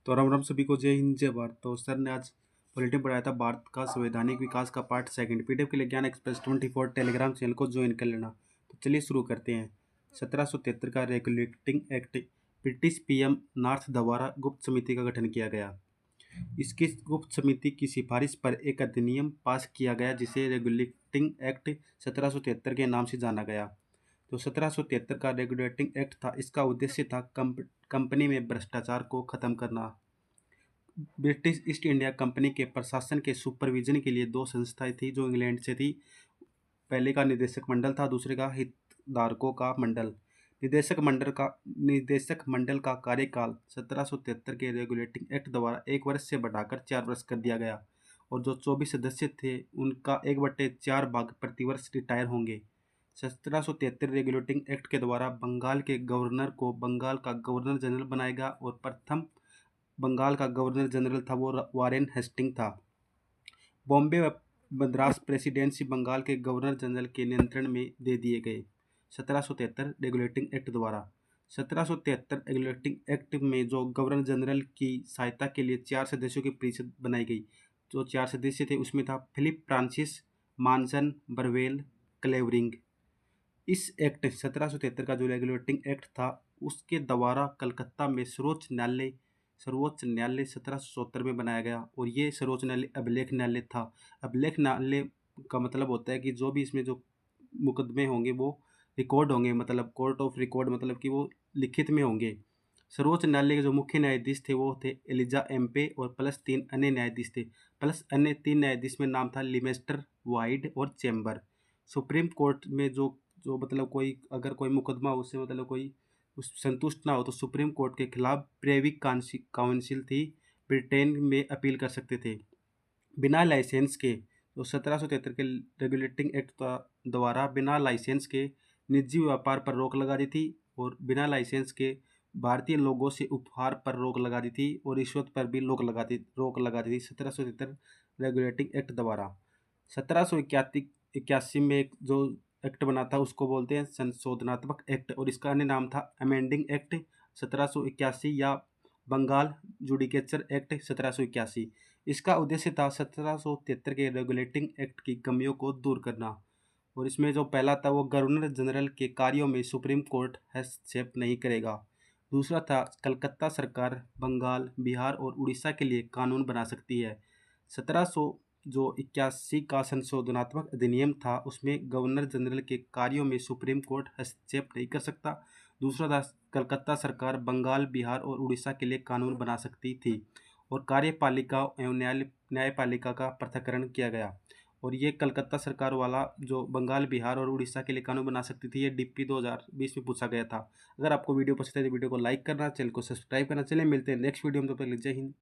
तो राम राम सभी को, जय हिंद जय भारत। तो सर ने आज बुलेटिन पढ़ाया था भारत का संवैधानिक विकास का पार्ट सेकंड। पीडीएफ के लिए ज्ञान एक्सप्रेस 24 टेलीग्राम चैनल को ज्वाइन कर लेना। तो चलिए शुरू करते हैं। 1773 का regulating act British PM north द्वारा गुप्त समिति का गठन किया गया। इसकी गुप्त समिति की सिफारिश पर एक अधिनियम पास किया गया जिसे रेगुलेटिंग एक्ट 1773 के नाम से जाना गया। तो 1773 का रेगुलेटिंग एक्ट था, इसका उद्देश्य था कंपनी में भ्रष्टाचार को खत्म करना। ब्रिटिश ईस्ट इंडिया कंपनी के प्रशासन के सुपरविजन के लिए दो संस्थाएं थी जो इंग्लैंड से थी। पहले का निदेशक मंडल था, दूसरे का हितधारकों का मंडल। निदेशक मंडल का कार्यकाल 1773 के रेगुलेटिंग एक्ट द्वारा 1 वर्ष से बढ़ाकर 4 वर्ष कर दिया गया और जो 24 सदस्य थे उनका 1/4 भाग प्रतिवर्ष रिटायर होंगे। 1773 रेगुलेटिंग एक्ट के द्वारा बंगाल के गवर्नर को बंगाल का गवर्नर जनरल बनाया गया और प्रथम बंगाल का गवर्नर जनरल था वो वारेन हेस्टिंग था। बॉम्बे व मद्रास प्रेसिडेंसी बंगाल के गवर्नर जनरल के नियंत्रण में दे दिए गए। 1773 रेगुलेटिंग एक्ट द्वारा 1773 रेगुलेटिंग एक्ट में जो गवर्नर जनरल की सहायता के लिए 4 सदस्यों की परिषद बनाई गई। जो 4 सदस्य थे उसमें था फिलिप फ्रांसिस, मानसन, बरवेल, क्लेवरिंग। इस एक्ट 1773 का जो रेगुलेटिंग एक्ट था उसके द्वारा कलकत्ता में सर्वोच्च न्यायालय 1774 में बनाया गया और ये सर्वोच्च न्यायालय अभिलेख न्यायालय था। अभिलेख न्यायालय का मतलब होता है कि जो भी इसमें जो मुकदमे होंगे वो रिकॉर्ड होंगे, मतलब कोर्ट ऑफ रिकॉर्ड, मतलब कि वो लिखित में होंगे। सर्वोच्च न्यायालय के जो मुख्य न्यायाधीश थे वो थे एलिजा एम्पे और प्लस 3 अन्य न्यायाधीश थे। प्लस अन्य 3 न्यायाधीश में नाम था लिमेस्टर, वाइड और चैम्बर। सुप्रीम कोर्ट में जो जो मतलब कोई अगर कोई मुकदमा उससे मतलब कोई उस संतुष्ट ना हो तो सुप्रीम कोर्ट के खिलाफ प्रिवी काउंसिल थी, ब्रिटेन में अपील कर सकते थे। बिना लाइसेंस के तो 1773 के रेगुलेटिंग एक्ट द्वारा बिना लाइसेंस के निजी व्यापार पर रोक लगा दी थी और बिना लाइसेंस के भारतीय लोगों से उपहार पर रोक लगा दी थी और रिश्वत पर भी रोक लगा दी थी 1773 रेगुलेटिंग एक्ट द्वारा। 1781 में एक जो एक्ट बना था उसको बोलते हैं संशोधनात्मक एक्ट और इसका अन्य नाम था अमेंडिंग एक्ट 1781 या बंगाल जुडिकेचर एक्ट 1781। इसका उद्देश्य था 1773 के रेगुलेटिंग एक्ट की कमियों को दूर करना और इसमें जो पहला था वो गवर्नर जनरल के कार्यों में सुप्रीम कोर्ट हस्तक्षेप नहीं करेगा। दूसरा था कलकत्ता सरकार बंगाल, बिहार और उड़ीसा के लिए कानून बना सकती है। 1781 का संशोधनात्मक अधिनियम था उसमें गवर्नर जनरल के कार्यों में सुप्रीम कोर्ट हस्तक्षेप नहीं कर सकता। दूसरा था कलकत्ता सरकार बंगाल, बिहार और उड़ीसा के लिए कानून बना सकती थी और कार्यपालिका एवं न्यायपालिका का पृथक्करण किया गया। और ये कलकत्ता सरकार वाला जो बंगाल, बिहार और उड़ीसा के लिए कानून बना सकती थी, ये डीपी 2020 में पूछा गया था। अगर आपको वीडियो पसंद है तो वीडियो को लाइक करना, चैनल को सब्सक्राइब करना। चलिए मिलते हैं नेक्स्ट वीडियो में, तब तक के लिए जय हिंद।